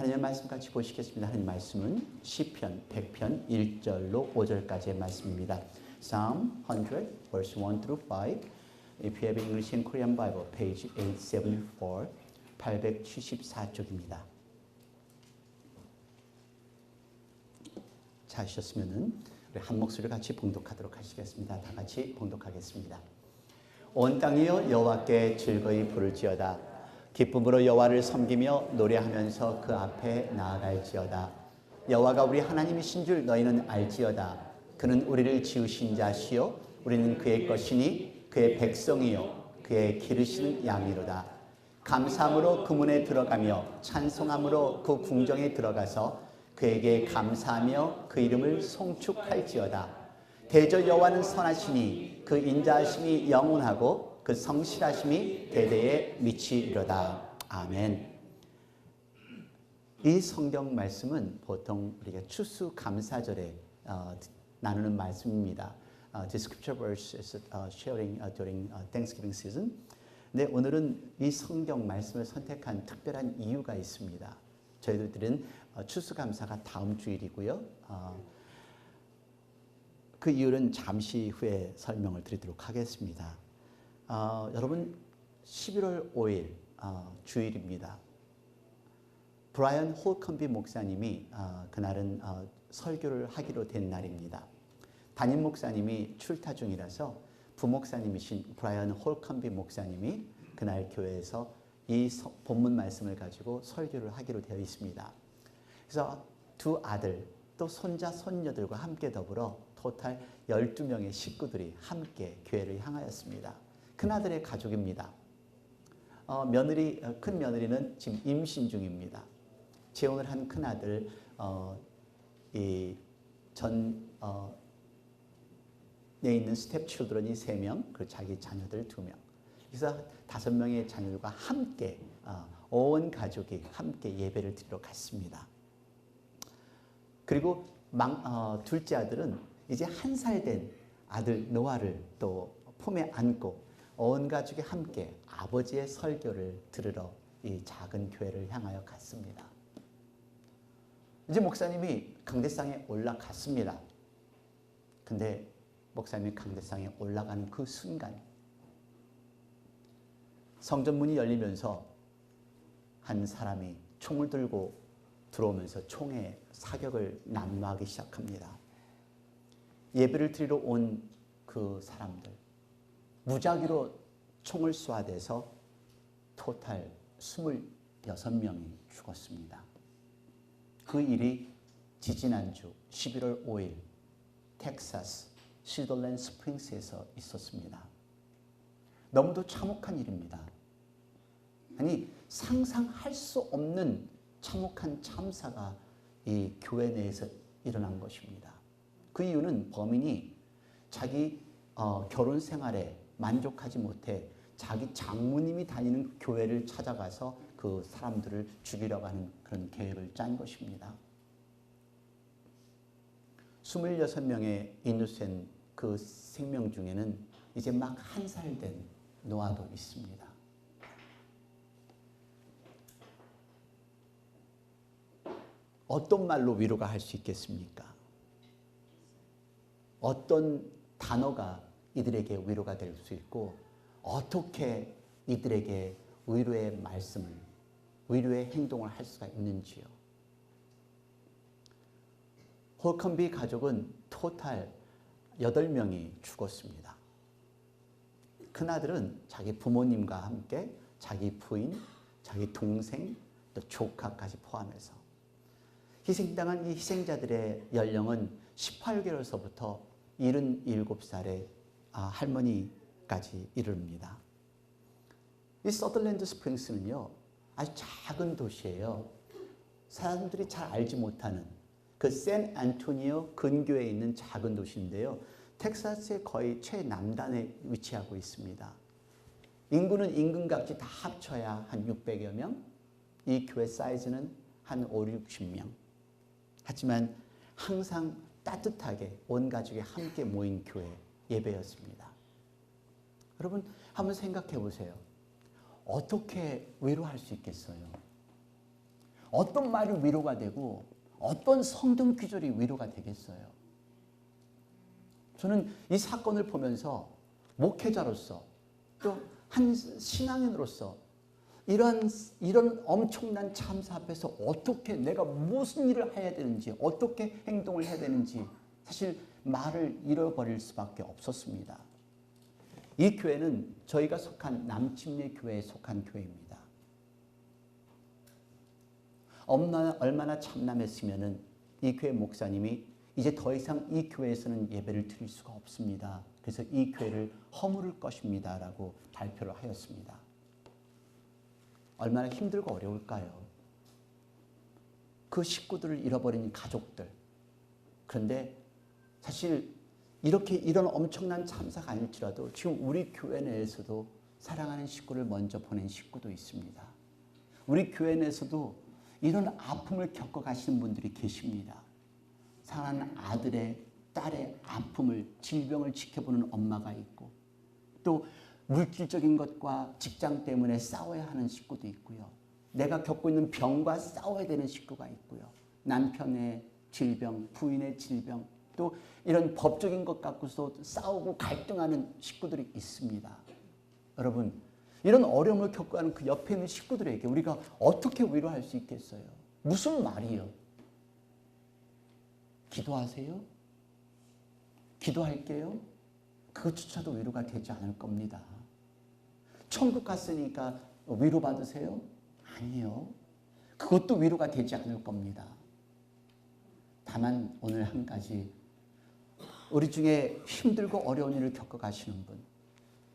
하나님의 말씀 같이 보시겠습니다. 하나님의 말씀은 시편 100편 1절로 5절까지의 말씀입니다. Psalm 100 verse 1 through 5. If you have English and Korean Bible, page 874, 874쪽입니다. 찾으셨으면은 우리 한 목소리를 같이 봉독하도록 하시겠습니다. 다 같이 봉독하겠습니다. 온 땅이여 여호와께 즐거이 부를지어다. 기쁨으로 여호와를 섬기며 노래하면서 그 앞에 나아갈지어다. 여호와가 우리 하나님이신 줄 너희는 알지어다. 그는 우리를 지으신 자시요 우리는 그의 것이니 그의 백성이요 그의 기르시는 양이로다. 감사함으로 그 문에 들어가며 찬송함으로 그 궁정에 들어가서 그에게 감사하며 그 이름을 송축할지어다. 대저 여호와는 선하시니 그 인자하심이 영원하고 그 성실하심이 대대에 미치리로다. 아멘. 이 성경 말씀은 보통 우리가 추수감사절에 나누는 말씀입니다. The scripture verse is sharing during Thanksgiving season. 근데 오늘은 이 성경 말씀을 선택한 특별한 이유가 있습니다. 저희들은 추수감사가 다음 주일이고요. 그 이유는 잠시 후에 설명을 드리도록 하겠습니다. 여러분 11월 5일 주일입니다. 브라이언 홀컨비 목사님이 그날은 설교를 하기로 된 날입니다. 담임 목사님이 출타 중이라서 부목사님이신 브라이언 홀컨비 목사님이 그날 교회에서 이 본문 말씀을 가지고 설교를 하기로 되어 있습니다. 그래서 두 아들 또 손자 손녀들과 함께 더불어 토탈 12명의 식구들이 함께 교회를 향하였습니다. 큰아들의 가족입니다. 큰 며느리는 지금 임신 중입니다. 재혼을 한 큰아들 내 있는 스텝 칠드런이 3명, 그리고 자기 자녀들 2명. 그래서 5명의 자녀들과 함께 온 가족이 함께 예배를 드리러 갔습니다. 그리고 둘째 아들은 이제 1살 된 아들 노아를 또 품에 안고 온 가족이 함께 아버지의 설교를 들으러 이 작은 교회를 향하여 갔습니다. 이제 목사님이 강대상에 올라갔습니다. 근데 목사님이 강대상에 올라가는 그 순간 성전문이 열리면서 한 사람이 총을 들고 들어오면서 총에 사격을 난무하기 시작합니다. 예배를 드리러 온 그 사람들 무작위로 총을 쏘아대서 토탈 26명이 죽었습니다. 그 일이 지지난주 11월 5일 텍사스 시더랜드 스프링스에서 있었습니다. 너무도 참혹한 일입니다. 아니 상상할 수 없는 참혹한 참사가 이 교회 내에서 일어난 것입니다. 그 이유는 범인이 자기 결혼 생활에 만족하지 못해 자기 장모님이 다니는 교회를 찾아가서 그 사람들을 죽이려고 하는 그런 계획을 짠 것입니다. 26명의 이노센 그 생명 중에는 이제 막 1살 된 노아도 있습니다. 어떤 말로 위로가 할 수 있겠습니까? 어떤 단어가 이들에게 위로가 될 수 있고 어떻게 이들에게 위로의 말씀을, 위로의 행동을 할 수가 있는지요. 홀컨비 가족은 토탈 8명이 죽었습니다. 큰아들은 자기 부모님과 함께 자기 부인, 자기 동생, 또 조카까지 포함해서 희생당한 이 희생자들의 연령은 18개월서부터 77살의 할머니까지 이릅니다. 이 서덜랜드 스프링스는요, 아주 작은 도시예요. 사람들이 잘 알지 못하는 그 샌 안토니오 근교에 있는 작은 도시인데요. 텍사스의 거의 최남단에 위치하고 있습니다. 인구는 인근각지 다 합쳐야 한 600여 명, 이 교회 사이즈는 한 5, 60명. 하지만 항상 따뜻하게 온 가족이 함께 모인 교회 예배였습니다. 여러분 한번 생각해 보세요. 어떻게 위로할 수 있겠어요? 어떤 말이 위로가 되고 어떤 성경 구절이 위로가 되겠어요? 저는 이 사건을 보면서 목회자로서 또 한 신앙인으로서 이런 엄청난 참사 앞에서 어떻게 내가 무슨 일을 해야 되는지 어떻게 행동을 해야 되는지 사실 말을 잃어버릴 수밖에 없었습니다. 이 교회는 저희가 속한 남침례 교회에 속한 교회입니다. 얼마나 참남했으면 이 교회 목사님이 이제 더 이상 이 교회에서는 예배를 드릴 수가 없습니다. 그래서 이 교회를 허물을 것입니다 라고 발표를 하였습니다. 얼마나 힘들고 어려울까요? 그 식구들을 잃어버린 가족들. 그런데 사실 이런 엄청난 참사가 아닐지라도 지금 우리 교회 내에서도 사랑하는 식구를 먼저 보낸 식구도 있습니다. 우리 교회 내에서도 이런 아픔을 겪어가시는 분들이 계십니다. 사랑하는 아들의, 딸의 아픔을, 질병을 지켜보는 엄마가 있고 또 물질적인 것과 직장 때문에 싸워야 하는 식구도 있고요. 내가 겪고 있는 병과 싸워야 되는 식구가 있고요. 남편의 질병, 부인의 질병, 또 이런 법적인 것 갖고서 싸우고 갈등하는 식구들이 있습니다. 여러분, 이런 어려움을 겪어가는 그 옆에 있는 식구들에게 우리가 어떻게 위로할 수 있겠어요? 무슨 말이요? 기도하세요? 기도할게요? 그것조차도 위로가 되지 않을 겁니다. 천국 갔으니까 위로받으세요? 아니요. 그것도 위로가 되지 않을 겁니다. 다만 오늘 한 가지, 우리 중에 힘들고 어려운 일을 겪어가시는 분,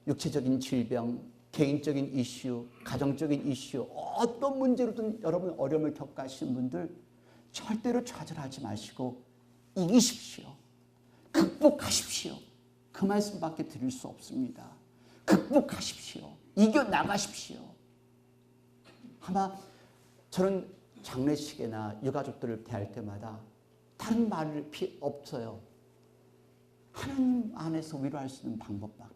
육체적인 질병, 개인적인 이슈, 가정적인 이슈, 어떤 문제로든 여러분 어려움을 겪어가시는 분들 절대로 좌절하지 마시고 이기십시오. 극복하십시오. 그 말씀밖에 드릴 수 없습니다. 극복하십시오. 이겨나가십시오. 아마 저는 장례식이나 유가족들을 대할 때마다 다른 말이 없어요. 하나님 안에서 위로할 수 있는 방법밖에.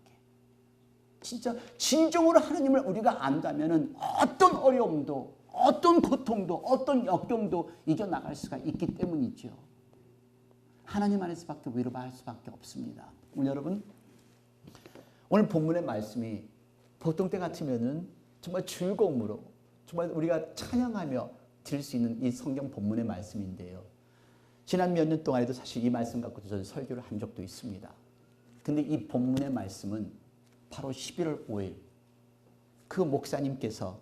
진짜 진정으로 하나님을 우리가 안다면 어떤 어려움도 어떤 고통도 어떤 역경도 이겨나갈 수가 있기 때문이죠. 하나님 안에서밖에 위로받을 수밖에 없습니다. 여러분, 오늘 본문의 말씀이 보통 때 같으면은 정말 즐거움으로 정말 우리가 찬양하며 드릴 수 있는 이 성경 본문의 말씀인데요. 지난 몇 년 동안에도 사실 이 말씀 갖고 저는 설교를 한 적도 있습니다. 근데 이 본문의 말씀은 바로 11월 5일 그 목사님께서,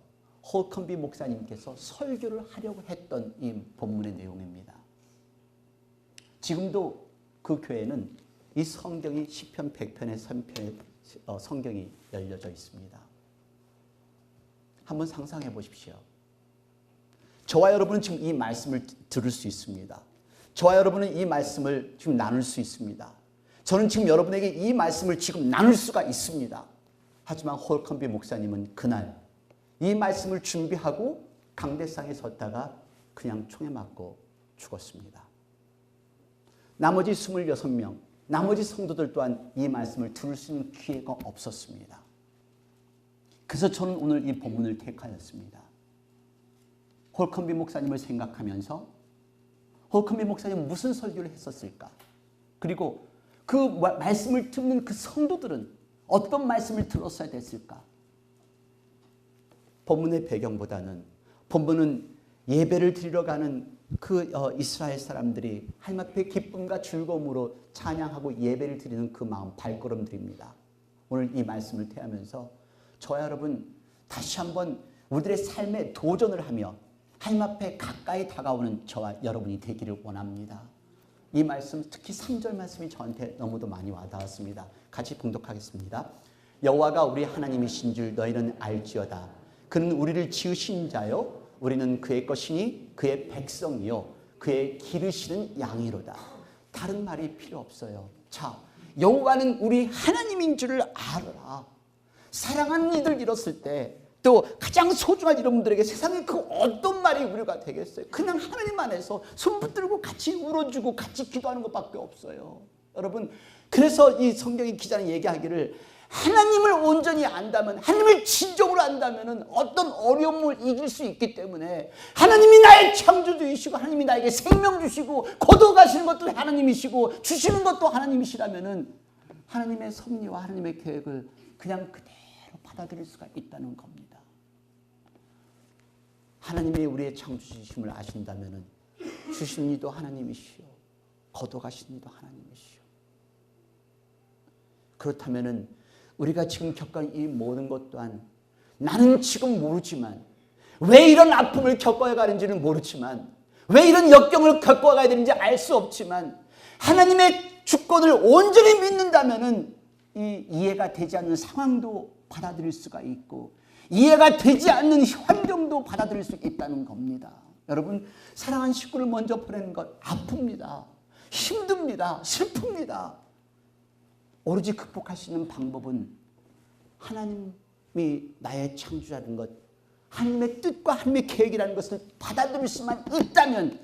홀컨비 목사님께서 설교를 하려고 했던 이 본문의 내용입니다. 지금도 그 교회는 이 성경이 시편 100편의 성경이 열려져 있습니다. 한번 상상해 보십시오. 저와 여러분은 지금 이 말씀을 들을 수 있습니다. 저와 여러분은 이 말씀을 지금 나눌 수 있습니다. 저는 지금 여러분에게 이 말씀을 지금 나눌 수가 있습니다. 하지만 홀컨비 목사님은 그날 이 말씀을 준비하고 강대상에 섰다가 그냥 총에 맞고 죽었습니다. 나머지 26명, 나머지 성도들 또한 이 말씀을 들을 수 있는 기회가 없었습니다. 그래서 저는 오늘 이 본문을 택하였습니다. 홀컨비 목사님을 생각하면서 홀컨비 목사님은 무슨 설교를 했었을까? 그리고 그 말씀을 듣는 그 성도들은 어떤 말씀을 들었어야 됐을까? 본문의 배경보다는 본문은 예배를 드리러 가는 그 이스라엘 사람들이 하나님 앞에 기쁨과 즐거움으로 찬양하고 예배를 드리는 그 마음, 발걸음들입니다. 오늘 이 말씀을 대하면서 저와 여러분 다시 한번 우리들의 삶에 도전을 하며 하나님 앞에 가까이 다가오는 저와 여러분이 되기를 원합니다. 이 말씀, 특히 3절 말씀이 저한테 너무도 많이 와닿았습니다. 같이 봉독하겠습니다. 여호와가 우리 하나님이신 줄 너희는 알지어다. 그는 우리를 지으신 자요 우리는 그의 것이니 그의 백성이요 그의 기르시는 양이로다. 다른 말이 필요 없어요. 자, 여호와는 우리 하나님인 줄을 알아라. 사랑하는 이들 잃었을 때 또 가장 소중한 이분들에게 세상에 그 어떤 말이 위로가 되겠어요? 그냥 하나님 안에서 손 붙들고 같이 울어주고 같이 기도하는 것밖에 없어요. 여러분, 그래서 이 성경의 기자는 얘기하기를 하나님을 온전히 안다면, 하나님을 진정으로 안다면 어떤 어려움을 이길 수 있기 때문에 하나님이 나의 창조주이시고 하나님이 나에게 생명 주시고 거둬가시는 것도 하나님이시고 주시는 것도 하나님이시라면 하나님의 섭리와 하나님의 계획을 그냥 그대로 받아들일 수가 있다는 겁니다. 하나님이 우리의 창조주심을 아신다면 주신 이도 하나님이시오, 거둬가신 이도 하나님이시오. 그렇다면 우리가 지금 겪은 이 모든 것 또한 나는 지금 모르지만, 왜 이런 아픔을 겪어야 가는지는 모르지만, 왜 이런 역경을 겪어가야 되는지 알 수 없지만 하나님의 주권을 온전히 믿는다면 이 이해가 되지 않는 상황도 받아들일 수가 있고 이해가 되지 않는 환경도 받아들일 수 있다는 겁니다. 여러분, 사랑하는 식구를 먼저 보내는 것 아픕니다. 힘듭니다. 슬픕니다. 오로지 극복할 수 있는 방법은 하나님이 나의 창조자라는 것, 하나님의 뜻과 하나님의 계획이라는 것을 받아들일 수만 있다면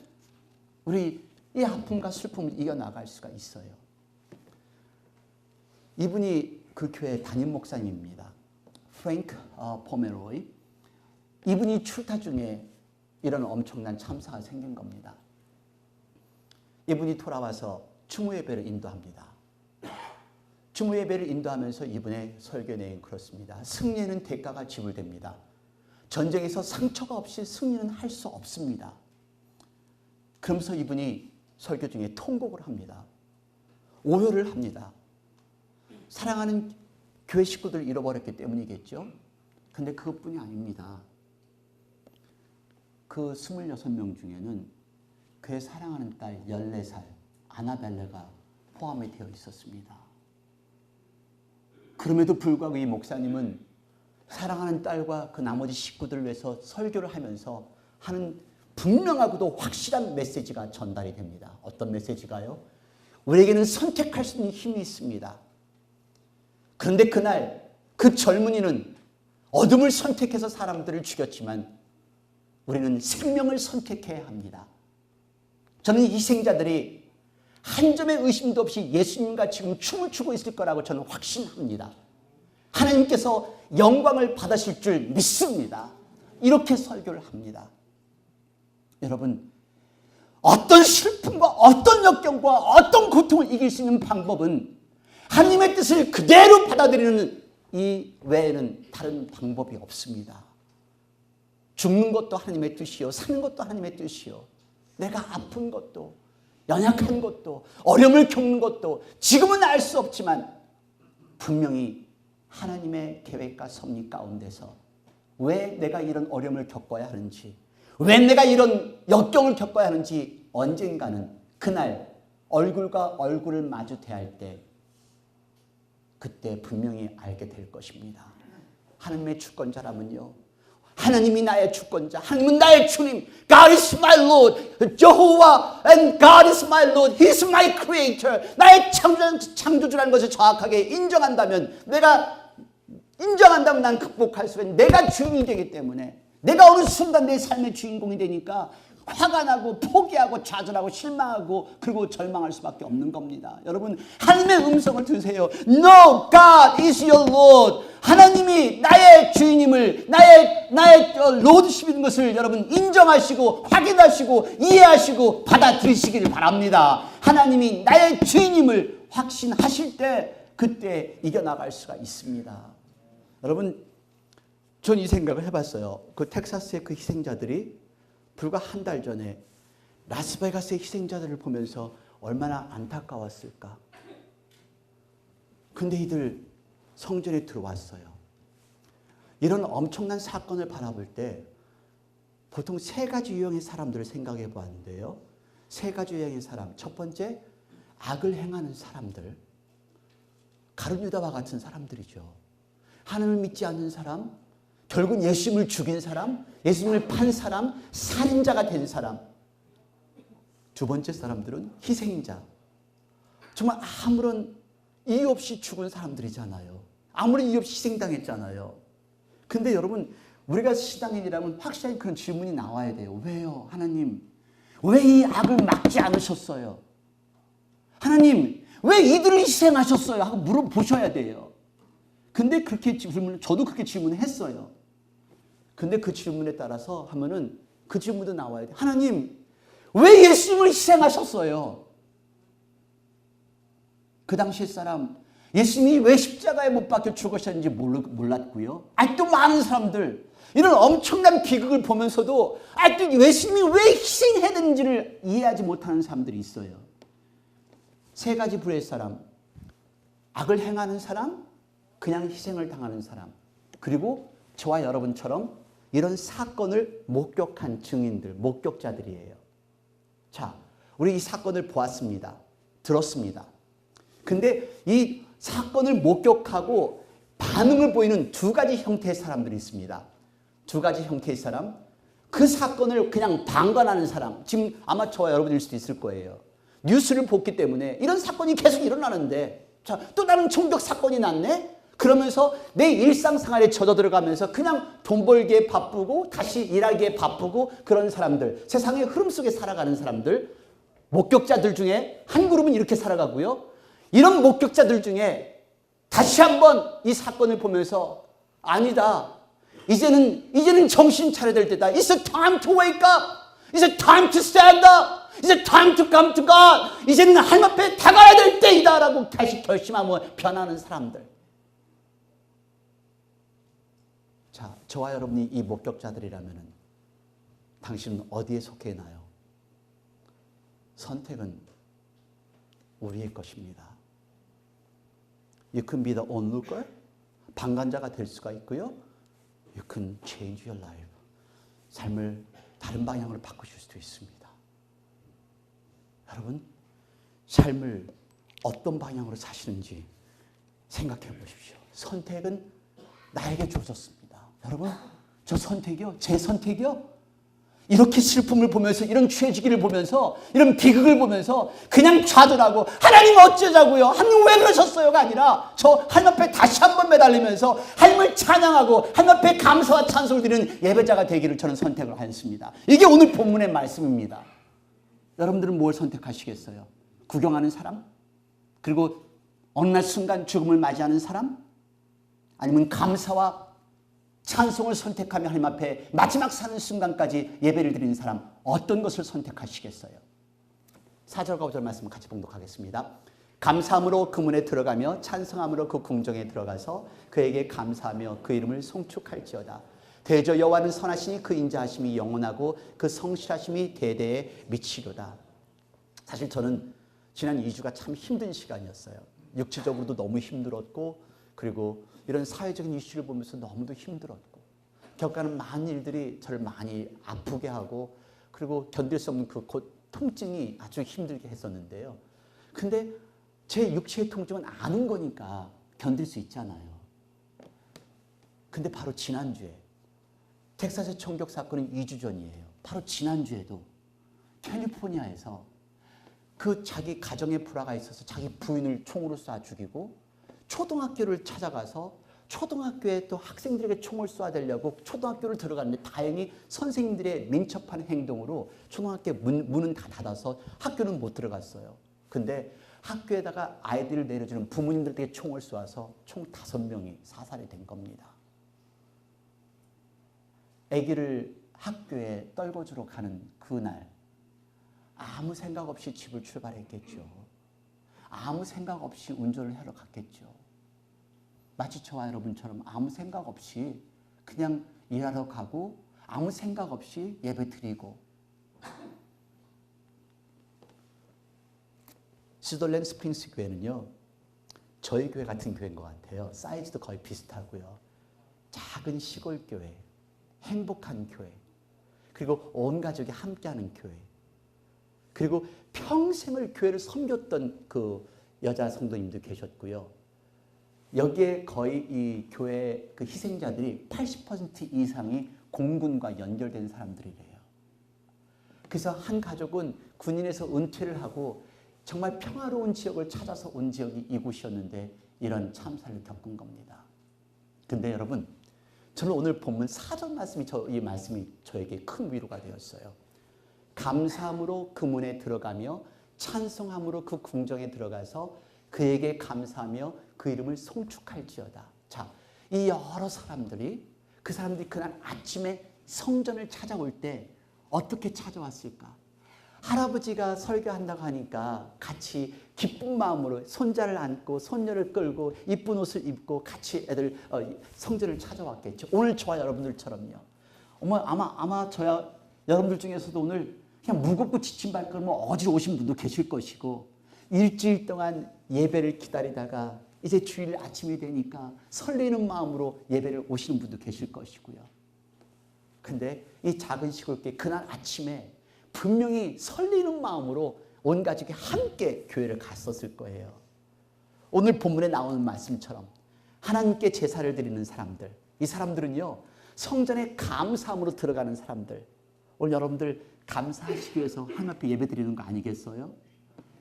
우리 이 아픔과 슬픔을 이겨나갈 수가 있어요. 이분이 그 교회 담임 목사님입니다. 프랭크 포메로이. 이분이 출타 중에 이런 엄청난 참사가 생긴 겁니다. 이분이 돌아와서 추모 예배를 인도합니다. 추모 예배를 인도하면서 이분의 설교 내용은 그렇습니다. 승리는 대가가 지불됩니다. 전쟁에서 상처가 없이 승리는 할 수 없습니다. 그러면서 이분이 설교 중에 통곡을 합니다. 오열을 합니다. 사랑하는 교회 식구들을 잃어버렸기 때문이겠죠. 근데 그것뿐이 아닙니다. 그 26명 중에는 그의 사랑하는 딸 14살 아나벨레가 포함이 되어 있었습니다. 그럼에도 불구하고 이 목사님은 사랑하는 딸과 그 나머지 식구들을 위해서 설교를 하면서 하는 분명하고도 확실한 메시지가 전달이 됩니다. 어떤 메시지가요? 우리에게는 선택할 수 있는 힘이 있습니다. 그런데 그날 그 젊은이는 어둠을 선택해서 사람들을 죽였지만 우리는 생명을 선택해야 합니다. 저는 희생자들이 한 점의 의심도 없이 예수님과 지금 춤을 추고 있을 거라고 저는 확신합니다. 하나님께서 영광을 받으실 줄 믿습니다. 이렇게 설교를 합니다. 여러분, 어떤 슬픔과 어떤 역경과 어떤 고통을 이길 수 있는 방법은 하나님의 뜻을 그대로 받아들이는 이 외에는 다른 방법이 없습니다. 죽는 것도 하나님의 뜻이요, 사는 것도 하나님의 뜻이요, 내가 아픈 것도 연약한 것도 어려움을 겪는 것도 지금은 알 수 없지만 분명히 하나님의 계획과 섭리 가운데서 왜 내가 이런 어려움을 겪어야 하는지, 왜 내가 이런 역경을 겪어야 하는지 언젠가는 그날 얼굴과 얼굴을 마주 대할 때 그때 분명히 알게 될 것입니다. 하나님의 주권자라면요, 하나님이 나의 주권자, 하나님은 나의 주님, God is my Lord, Jehovah and God is my Lord, He is my Creator. 나의 창조주라는 것을 정확하게 인정한다면, 내가 인정한다면 난 극복할 수가 있는, 내가 주인이 되기 때문에, 내가 어느 순간 내 삶의 주인공이 되니까 화가 나고 포기하고 좌절하고 실망하고 그리고 절망할 수밖에 없는 겁니다. 여러분, 하나님의 음성을 들으세요. No, God is your Lord. 하나님이 나의 주인임을, 나의 로드십인 것을 여러분 인정하시고 확인하시고 이해하시고 받아들이시기를 바랍니다. 하나님이 나의 주인임을 확신하실 때 그때 이겨나갈 수가 있습니다. 여러분, 전 이 생각을 해봤어요. 그 텍사스의 그 희생자들이 불과 한 달 전에 라스베가스의 희생자들을 보면서 얼마나 안타까웠을까. 근데 이들 성전에 들어왔어요. 이런 엄청난 사건을 바라볼 때 보통 세 가지 유형의 사람들을 생각해 보았는데요. 세 가지 유형의 사람. 첫 번째, 악을 행하는 사람들. 가룟유다와 같은 사람들이죠. 하나님을 믿지 않는 사람, 결국 예수님을 죽인 사람, 예수님을 판 사람, 살인자가 된 사람. 두 번째 사람들은 희생자. 정말 아무런 이유 없이 죽은 사람들이잖아요. 아무런 이유 없이 희생당했잖아요. 근데 여러분, 우리가 신앙인이라면 확실하게 그런 질문이 나와야 돼요. 왜요? 하나님, 왜 이 악을 막지 않으셨어요? 하나님, 왜 이들을 희생하셨어요? 하고 물어보셔야 돼요. 근데 그렇게 저도 그렇게 질문을 했어요. 근데 그 질문에 따라서 하면은 그 질문도 나와야 돼. 하나님, 왜 예수님을 희생하셨어요? 그 당시 사람, 예수님이 왜 십자가에 못 박혀 죽으셨는지 몰랐고요. 아직도 많은 사람들, 이런 엄청난 비극을 보면서도 아직도 예수님이 왜 희생해야 되는지를 이해하지 못하는 사람들이 있어요. 세 가지 부류의 사람, 악을 행하는 사람, 그냥 희생을 당하는 사람, 그리고 저와 여러분처럼 이런 사건을 목격한 증인들, 목격자들이에요. 자, 우리 이 사건을 보았습니다. 들었습니다. 근데 이 사건을 목격하고 반응을 보이는 두 가지 형태의 사람들이 있습니다. 두 가지 형태의 사람. 그 사건을 그냥 방관하는 사람. 지금 아마 저와 여러분일 수도 있을 거예요. 뉴스를 봤기 때문에 이런 사건이 계속 일어나는데, 자, 또 다른 총격 사건이 났네? 그러면서 내 일상생활에 젖어 들어가면서 그냥 돈 벌기에 바쁘고 다시 일하기에 바쁘고 그런 사람들, 세상의 흐름 속에 살아가는 사람들, 목격자들 중에 한 그룹은 이렇게 살아가고요. 이런 목격자들 중에 다시 한번 이 사건을 보면서 아니다. 이제는 정신 차려야 될 때다. It's a time to wake up. It's a time to stand up. It's a time to come to God. 이제는 하나님 앞에 다가야 될 때이다 라고 다시 결심하며 변하는 사람들. 자, 저와 여러분이 이 목격자들이라면 당신은 어디에 속해 있나요? 선택은 우리의 것입니다. You can be the onlooker, 방관자가 될 수가 있고요. You can change your life. 삶을 다른 방향으로 바꾸실 수도 있습니다. 여러분, 삶을 어떤 방향으로 사시는지 생각해 보십시오. 선택은 나에게 주어졌습니다. 여러분, 저 선택이요? 제 선택이요? 이렇게 슬픔을 보면서, 이런 죄지기를 보면서, 이런 비극을 보면서 그냥 좌절하고 하나님 어쩌자고요? 하나님 왜 그러셨어요가 아니라 저 하나님 앞에 다시 한번 매달리면서 하나님을 찬양하고 하나님 앞에 감사와 찬송을 드리는 예배자가 되기를 저는 선택을 하였습니다. 이게 오늘 본문의 말씀입니다. 여러분들은 뭘 선택하시겠어요? 구경하는 사람? 그리고 어느 날 순간 죽음을 맞이하는 사람? 아니면 감사와 찬송을 선택하며 하나님 앞에 마지막 사는 순간까지 예배를 드리는 사람, 어떤 것을 선택하시겠어요? 4절과 5절 말씀을 같이 봉독하겠습니다. 감사함으로 그 문에 들어가며 찬송함으로 그 궁정에 들어가서 그에게 감사하며 그 이름을 송축할지어다. 대저 여호와는 선하시니 그 인자하심이 영원하고 그 성실하심이 대대에 미치로다. 사실 저는 지난 2주가 참 힘든 시간이었어요. 육체적으로도 너무 힘들었고, 그리고 이런 사회적인 이슈를 보면서 너무도 힘들었고, 겪어가는 많은 일들이 저를 많이 아프게 하고, 그리고 견딜 수 없는 그 통증이 아주 힘들게 했었는데요. 근데 제 육체의 통증은 아는 거니까 견딜 수 있잖아요. 근데 바로 지난주에 텍사스 총격 사건은 2주 전이에요. 바로 지난주에도 캘리포니아에서 그 자기 가정에 불화가 있어서 자기 부인을 총으로 쏴 죽이고, 초등학교를 찾아가서 초등학교에 또 학생들에게 총을 쏴대려고 초등학교를 들어갔는데 다행히 선생님들의 민첩한 행동으로 초등학교 문은 다 닫아서 학교는 못 들어갔어요. 근데 학교에다가 아이들을 내려주는 부모님들에게 총을 쏘아서 총 5명이 사살이 된 겁니다. 아기를 학교에 떨궈주러 가는 그날 아무 생각 없이 집을 출발했겠죠. 아무 생각 없이 운전을 하러 갔겠죠. 마치 저와 여러분처럼 아무 생각 없이 그냥 일하러 가고 아무 생각 없이 예배 드리고. 시더랜드 스프링스 교회는요, 저희 교회 같은 교회인 것 같아요. 사이즈도 거의 비슷하고요. 작은 시골 교회, 행복한 교회, 그리고 온 가족이 함께하는 교회, 그리고 평생을 교회를 섬겼던 그 여자 성도님도 계셨고요. 여기에 거의 이 교회 그 희생자들이 80% 이상이 공군과 연결된 사람들이래요. 그래서 한 가족은 군인에서 은퇴를 하고 정말 평화로운 지역을 찾아서 온 지역이 이곳이었는데 이런 참사를 겪은 겁니다. 근데 여러분, 저는 오늘 본문 4절 말씀이 이 말씀이 저에게 큰 위로가 되었어요. 감사함으로 그 문에 들어가며 찬송함으로 그 궁정에 들어가서 그에게 감사하며 그 이름을 송축할지어다. 자, 이 여러 사람들이 그 사람들이 그날 아침에 성전을 찾아올 때 어떻게 찾아왔을까? 할아버지가 설교한다고 하니까 같이 기쁜 마음으로 손자를 안고 손녀를 끌고 이쁜 옷을 입고 같이 애들 성전을 찾아왔겠죠. 오늘 저와 여러분들처럼요. 아마 저야 여러분들 중에서도 오늘 그냥 무겁고 지친 발걸음으로 어지러우신 분도 계실 것이고 일주일 동안 예배를 기다리다가 이제 주일 아침이 되니까 설레는 마음으로 예배를 오시는 분도 계실 것이고요. 근데 이 작은 시골교회 그날 아침에 분명히 설레는 마음으로 온 가족이 함께 교회를 갔었을 거예요. 오늘 본문에 나오는 말씀처럼 하나님께 제사를 드리는 사람들, 이 사람들은요 성전에 감사함으로 들어가는 사람들. 오늘 여러분들 감사하시기 위해서 하나님 앞에 예배 드리는 거 아니겠어요?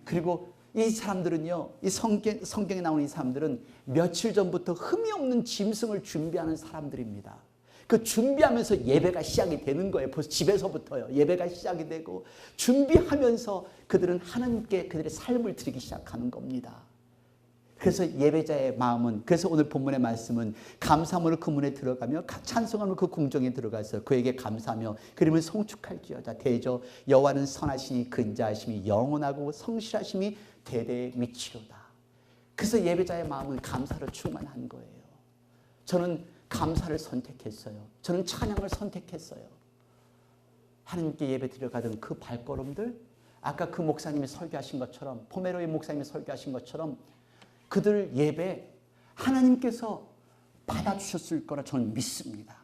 그리고 이 사람들은요, 이 성경에 나오는 이 사람들은 며칠 전부터 흠이 없는 짐승을 준비하는 사람들입니다. 그 준비하면서 예배가 시작이 되는 거예요. 벌써 집에서부터요. 예배가 시작이 되고 준비하면서 그들은 하나님께 그들의 삶을 드리기 시작하는 겁니다. 그래서 예배자의 마음은, 그래서 오늘 본문의 말씀은 감사함으로 그 문에 들어가며 찬송함으로 그 궁정에 들어가서 그에게 감사하며 그림을 송축할지어다. 대저 여호와는 선하시니 근자하심이 영원하고 성실하심이 대대에 미치로다. 그래서 예배자의 마음은 감사로 충만한 거예요. 저는 감사를 선택했어요. 저는 찬양을 선택했어요. 하나님께 예배 드려가던 그 발걸음들, 아까 그 목사님이 설교하신 것처럼, 포메로의 목사님이 설교하신 것처럼 그들 예배 하나님께서 받아주셨을 거라 저는 믿습니다.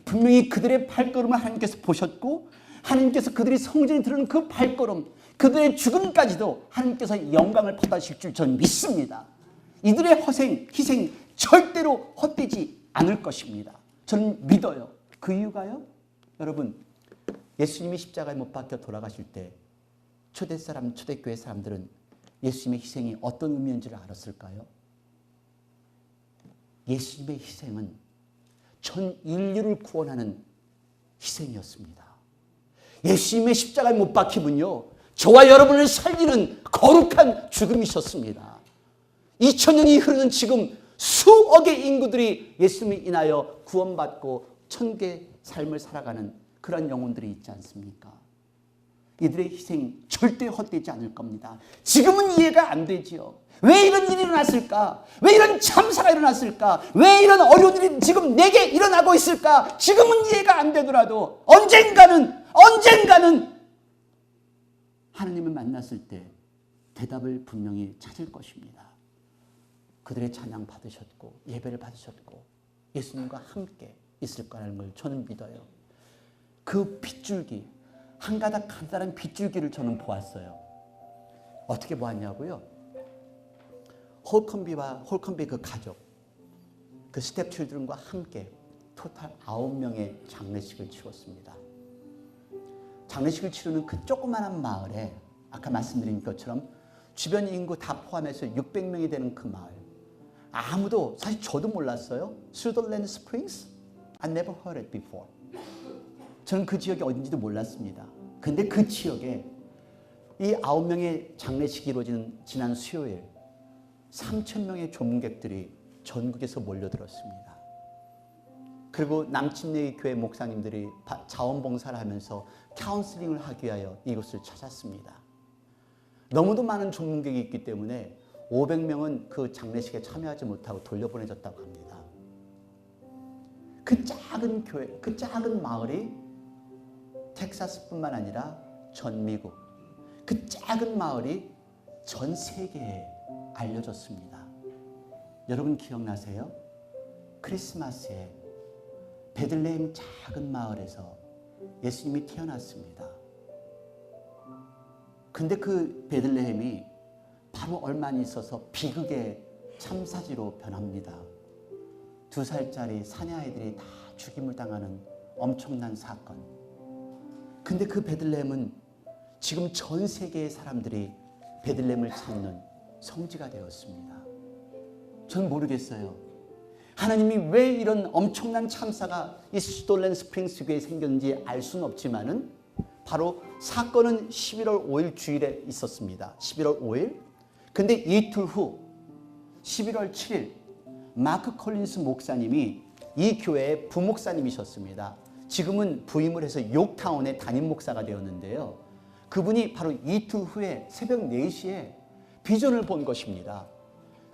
분명히 그들의 발걸음을 하나님께서 보셨고 하나님께서 그들이 성전에 들어오는 그 발걸음, 그들의 죽음까지도 하나님께서 영광을 받아주실 줄 저는 믿습니다. 이들의 희생 절대로 헛되지 않을 것입니다. 저는 믿어요. 그 이유가요, 여러분, 예수님이 십자가에 못 박혀 돌아가실 때 초대교회 사람들은 예수님의 희생이 어떤 의미인지를 알았을까요? 예수님의 희생은 전 인류를 구원하는 희생이었습니다. 예수님의 십자가에 못 박힘은요, 저와 여러분을 살리는 거룩한 죽음이셨습니다. 2000년이 흐르는 지금 수억의 인구들이 예수님을 인하여 구원받고 천국의 삶을 살아가는 그런 영혼들이 있지 않습니까? 이들의 희생 절대 헛되지 않을 겁니다. 지금은 이해가 안 되지요. 왜 이런 일이 일어났을까? 왜 이런 참사가 일어났을까? 왜 이런 어려운 일이 지금 내게 일어나고 있을까? 지금은 이해가 안 되더라도 언젠가는 하나님을 만났을 때 대답을 분명히 찾을 것입니다. 그들의 찬양 받으셨고 예배를 받으셨고 예수님과 함께 있을 거라는 걸 저는 믿어요. 그 빗줄기, 한 가닥 간단한 빗줄기를 저는 보았어요. 어떻게 보았냐고요? 홀컨비 그 가족, 그 스텝 칠드런과 함께 토탈 9명의 장례식을 치렀습니다. 장례식을 치르는 그 조그마한 마을에 아까 말씀드린 것처럼 주변 인구 다 포함해서 600명이 되는 그 마을, 아무도, 사실 저도 몰랐어요. Sutherland Springs? I never heard it before. 저는 그 지역이 어딘지도 몰랐습니다. 근데 그 지역에 이 9명의 장례식이 이루어지는 지난 수요일 3,000명의 조문객들이 전국에서 몰려들었습니다. 그리고 남침내의 교회 목사님들이 자원봉사를 하면서 카운슬링을 하기 위하여 이곳을 찾았습니다. 너무도 많은 조문객이 있기 때문에 500명은 그 장례식에 참여하지 못하고 돌려보내졌다고 합니다. 그 작은 교회, 그 작은 마을이 텍사스뿐만 아니라 전 미국, 그 작은 마을이 전 세계에 알려졌습니다. 여러분 기억나세요? 크리스마스에 베들레헴 작은 마을에서 예수님이 태어났습니다. 근데 그 베들레헴이 바로 얼마 안 있어서 비극의 참사지로 변합니다. 2살짜리 사내아이들이 다 죽임을 당하는 엄청난 사건. 근데 그 베들레헴은 지금 전 세계의 사람들이 베들레헴을 찾는 성지가 되었습니다. 전 모르겠어요. 하나님이 왜 이런 엄청난 참사가 이 스톨렌 스프링스 교회에 생겼는지 알 수는 없지만은 바로 사건은 11월 5일 주일에 있었습니다. 11월 5일. 근데 이틀 후 11월 7일 마크 콜린스 목사님이 이 교회의 부목사님이셨습니다. 지금은 부임을 해서 욕타운의 담임 목사가 되었는데요. 그분이 바로 이틀 후에 새벽 4시에 비전을 본 것입니다.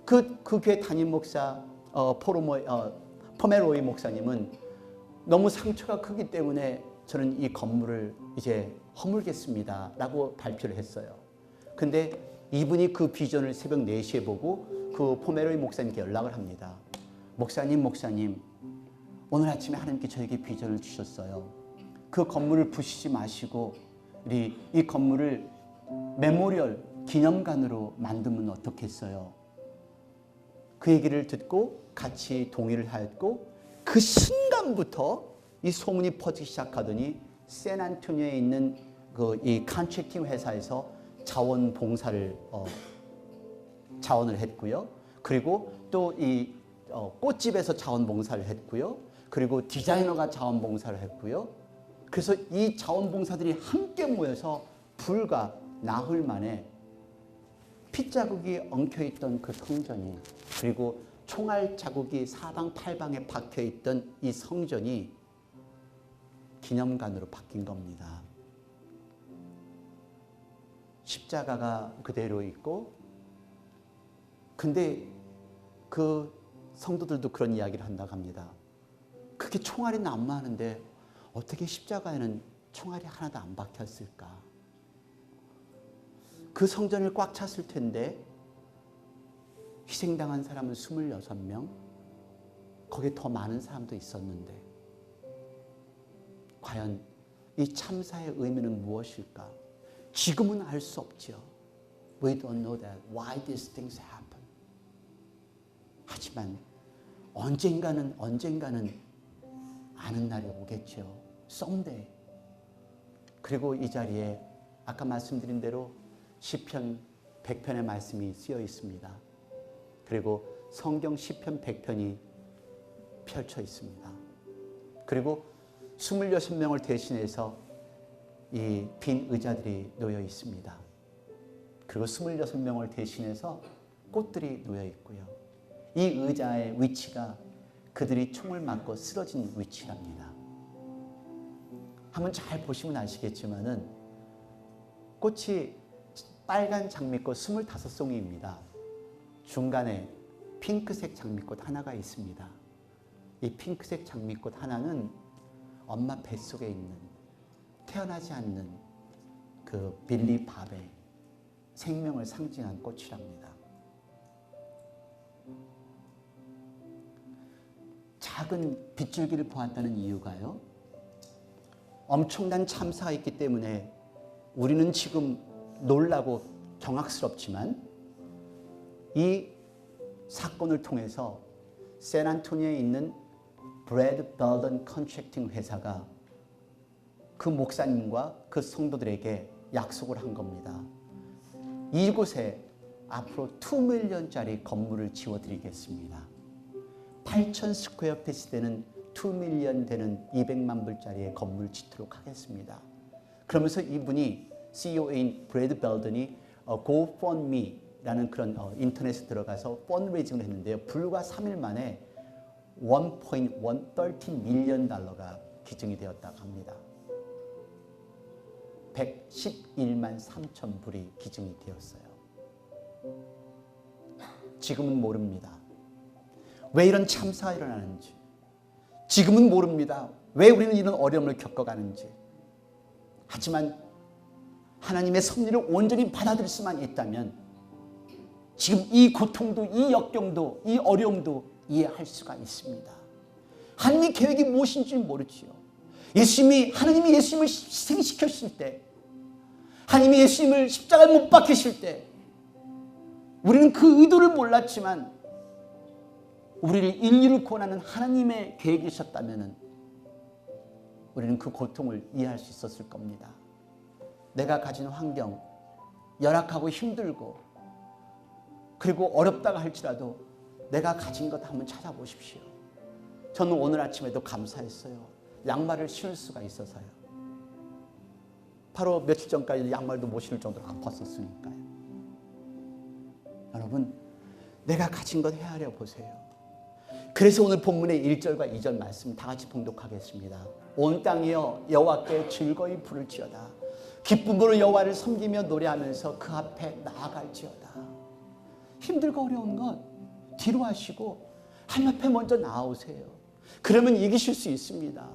그 교회 담임 목사 포메로이 목사님은 너무 상처가 크기 때문에 저는 이 건물을 이제 허물겠습니다 라고 발표를 했어요. 근데 이분이 그 비전을 새벽 4시에 보고 그 포메로이 목사님께 연락을 합니다. 목사님 오늘 아침에 하나님께 저에게 비전을 주셨어요. 그 건물을 부수지 마시고 우리 이 건물을 메모리얼 기념관으로 만들면 어떻겠어요? 그 얘기를 듣고 같이 동의를 하였고 그 순간부터 이 소문이 퍼지기 시작하더니 샌안토니오에 있는 이 컨트랙팅 회사에서 자원봉사를 자원을 했고요. 그리고 또 이 꽃집에서 자원봉사를 했고요. 그리고 디자이너가 자원봉사를 했고요. 그래서 이 자원봉사들이 함께 모여서 불과 나흘 만에 핏자국이 엉켜있던 그 성전이, 그리고 총알 자국이 사방팔방에 박혀있던 이 성전이 기념관으로 바뀐 겁니다. 십자가가 그대로 있고, 근데 그 성도들도 그런 이야기를 한다고 합니다. 그렇게 총알이 난무하는데 어떻게 십자가에는 총알이 하나도 안 박혔을까? 그 성전을 꽉 찼을 텐데 희생당한 사람은 26명, 거기에 더 많은 사람도 있었는데 과연 이 참사의 의미는 무엇일까? 지금은 알 수 없죠. We don't know that why these things happen. 하지만 언젠가는 아는 날이 오겠죠. someday. 그리고 이 자리에 아까 말씀드린 대로 시편 100편의 말씀이 쓰여 있습니다. 그리고 성경 시편 100편이 펼쳐 있습니다. 그리고 26명을 대신해서 이 빈 의자들이 놓여 있습니다. 그리고 26명을 대신해서 꽃들이 놓여 있고요. 이 의자의 위치가 그들이 총을 맞고 쓰러진 위치랍니다. 한번 잘 보시면 아시겠지만은 꽃이 빨간 장미꽃 25송이입니다. 중간에 핑크색 장미꽃 하나가 있습니다. 이 핑크색 장미꽃 하나는 엄마 뱃속에 있는 태어나지 않는 그 빌리 밥의 생명을 상징한 꽃이랍니다. 작은 빗줄기를 보았다는 이유가요, 엄청난 참사가 있기 때문에 우리는 지금 놀라고 경악스럽지만 이 사건을 통해서 샌안토니오에 있는 브래드 벨던 컨트랙팅 회사가 그 목사님과 그 성도들에게 약속을 한 겁니다. 이곳에 앞으로 2밀리언짜리 건물을 지어드리겠습니다. 8,000 스퀘어 피트 되는 2밀리언 되는 200만 불짜리의 건물을 짓도록 하겠습니다. 그러면서 이분이 CEO인 브래드 벨던이 GoFundMe라는 그런 인터넷에 들어가서 펀드레이징을 했는데요. 불과 3일 만에 1.113 밀리언 달러가 기증이 되었다고 합니다. 111만 3천 불이 기증이 되었어요. 지금은 모릅니다. 왜 이런 참사가 일어나는지. 지금은 모릅니다. 왜 우리는 이런 어려움을 겪어가는지. 하지만 하나님의 섭리를 온전히 받아들일 수만 있다면 지금 이 고통도, 이 역경도, 이 어려움도 이해할 수가 있습니다. 하나님의 계획이 무엇인지 모르지요. 하나님이 예수님을 희생시켰을 때, 하나님이 예수님을 십자가에 못 박히실 때 우리는 그 의도를 몰랐지만 우리를 인류를 구원하는 하나님의 계획이셨다면 우리는 그 고통을 이해할 수 있었을 겁니다. 내가 가진 환경, 열악하고 힘들고 그리고 어렵다고 할지라도 내가 가진 것 한번 찾아보십시오. 저는 오늘 아침에도 감사했어요. 양말을 신을 수가 있어서요. 바로 며칠 전까지 양말도 못 신을 정도로 아팠었으니까요. 여러분, 내가 가진 것 헤아려 보세요. 그래서 오늘 본문의 1절과 2절 말씀 다 같이 봉독하겠습니다. 온 땅이여 여호와께 즐거이 부를지어다. 기쁨으로 여호와를 섬기며 노래하면서 그 앞에 나아갈지어다. 힘들고 어려운 것 뒤로 하시고 하나님 앞에 먼저 나아오세요. 그러면 이기실 수 있습니다.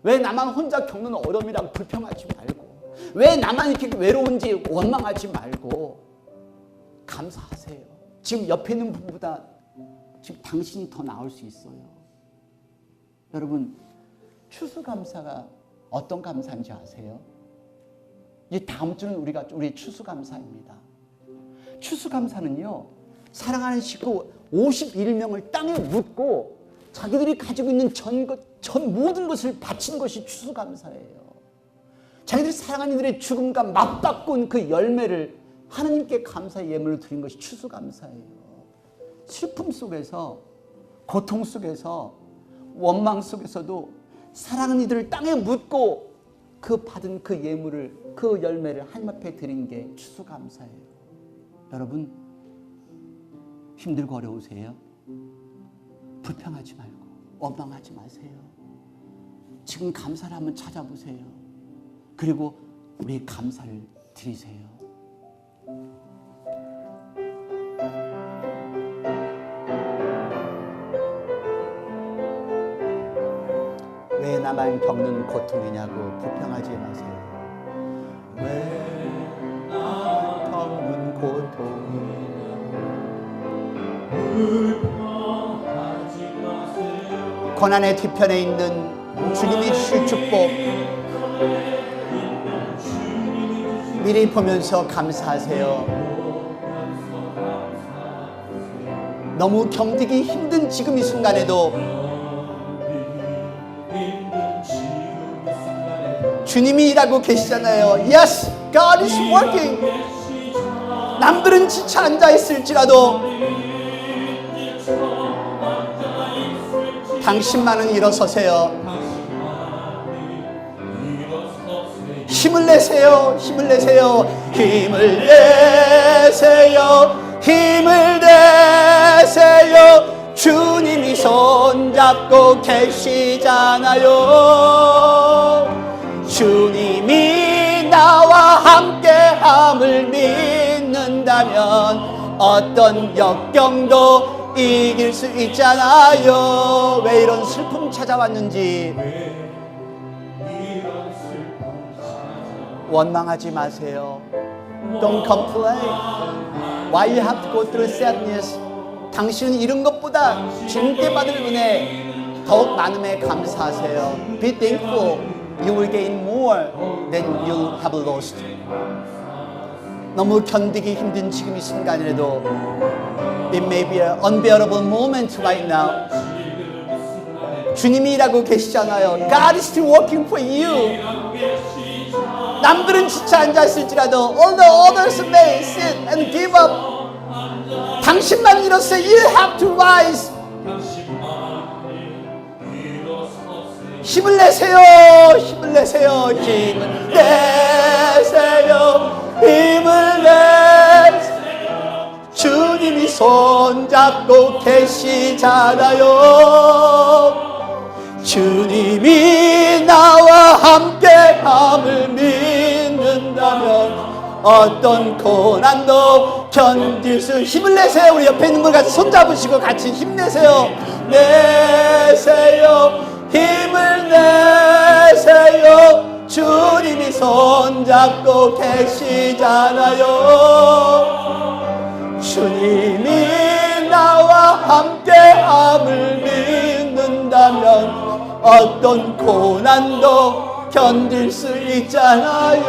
왜 나만 혼자 겪는 어려움이라고 불평하지 말고, 왜 나만 이렇게 외로운지 원망하지 말고 감사하세요. 지금 옆에 있는 분보다 지금 당신이 더 나을 수 있어요. 여러분, 추수감사가 어떤 감사인지 아세요? 이 다음 주는 우리 추수감사입니다. 추수감사는요, 사랑하는 식구 51명을 땅에 묻고 자기들이 가지고 있는 전 모든 것을 바친 것이 추수감사예요. 자기들이 사랑하는 이들의 죽음과 맞바꾼 그 열매를 하나님께 감사의 예물을 드린 것이 추수감사예요. 슬픔 속에서, 고통 속에서, 원망 속에서도 사랑하는 이들을 땅에 묻고 그 받은 그 예물을, 그 열매를 하나님 앞에 드린 게 추수감사예요. 여러분, 힘들고 어려우세요? 불평하지 말고 원망하지 마세요. 지금 감사를 한번 찾아보세요. 그리고 우리 감사를 드리세요. 왜 나만 겪는 고통이냐고 불평하지 마세요. 왜 나만 겪는 고통이냐고 불평하지 마세요. 고난의 뒤편에 있는 주님이 주실 축복 미리 보면서 감사하세요. 너무 견디기 힘든 지금 이 순간에도 주님이 일하고 계시잖아요. Yes, God is working. 남들은 지쳐 앉아있을지라도 당신만은 일어서세요. 힘을 내세요. 힘을 내세요. 힘을 내세요. 힘을 내세요. 주님이 손잡고 계시잖아요. 주님이 나와 함께함을 믿는다면 어떤 역경도 이길 수 있잖아요. 왜 이런 슬픔 찾아왔는지 원망하지 마세요. Don't complain. Why you have to go through sadness? 당신은 이런 것보다 주님께 받을 은혜 더욱 많음에 감사하세요. Be thankful. You will gain more than you have lost. 너무 견디기 힘든 지금 이 순간이라도 It may be an unbearable moment right now. 주님이 일하고 계시잖아요. God is still working for you. 남들은 지쳐 앉았을지라도 all the others may sit and give up. 당신만 일어서 You have to rise. 힘을 내세요. 힘을 내세요. 힘을 내세요. 힘을 내세요. 주님이 손잡고 계시잖아요. 주님이 나와 함께함을 믿는다면 어떤 고난도 견딜 수. 힘을 내세요. 우리 옆에 있는 분 같이 손잡으시고 같이 힘내세요. 내세요. 힘을 내세요. 주님이 손잡고 계시잖아요. 주님이 나와 함께함을 믿는다면 어떤 고난도 견딜 수 있잖아요.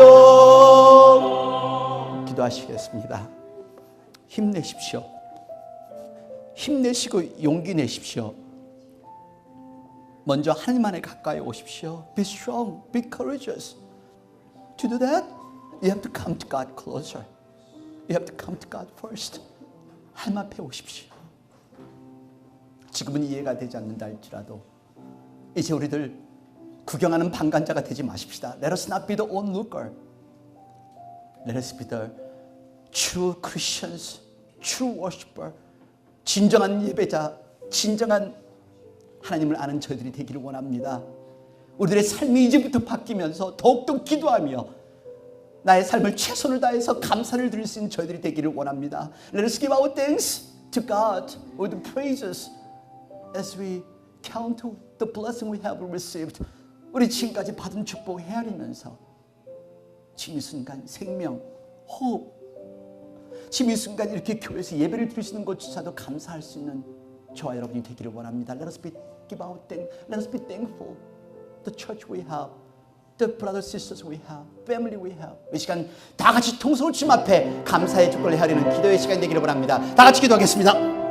기도하시겠습니다. 힘내십시오. 힘내시고 용기 내십시오. 먼저 하나님 안에 가까이 오십시오. Be strong, be courageous. To do that, you have to come to God closer. You have to come to God first. 하나님 앞에 오십시오. 지금은 이해가 되지 않는다 할지라도 이제 우리들 구경하는 방관자가 되지 마십시다. Let us not be the onlooker. Let us be the true Christians, true worshiper. 진정한 예배자, 진정한 하나님을 아는 저희들이 되기를 원합니다. 우리들의 삶이 이제부터 바뀌면서 더욱더 기도하며 나의 삶을 최선을 다해서 감사를 드릴 수 있는 저희들이 되기를 원합니다. Let us give our thanks to God with praises as we count the blessing we have received. 우리 지금까지 받은 축복 헤아리면서 지금 이 순간 생명, 호흡, 지금 이 순간 이렇게 교회에서 예배를 드리시는 것조차도 감사할 수 있는 저와 여러분이 되기를 원합니다. Let us give our thanks. Let us be thankful. The church we have, the brothers sisters we have, family we have. 이 시간 다 같이 통성을 주님 앞에 감사의 축복을 헤아리는 기도의 시간이 되기를 원합니다. 다 같이 기도하겠습니다.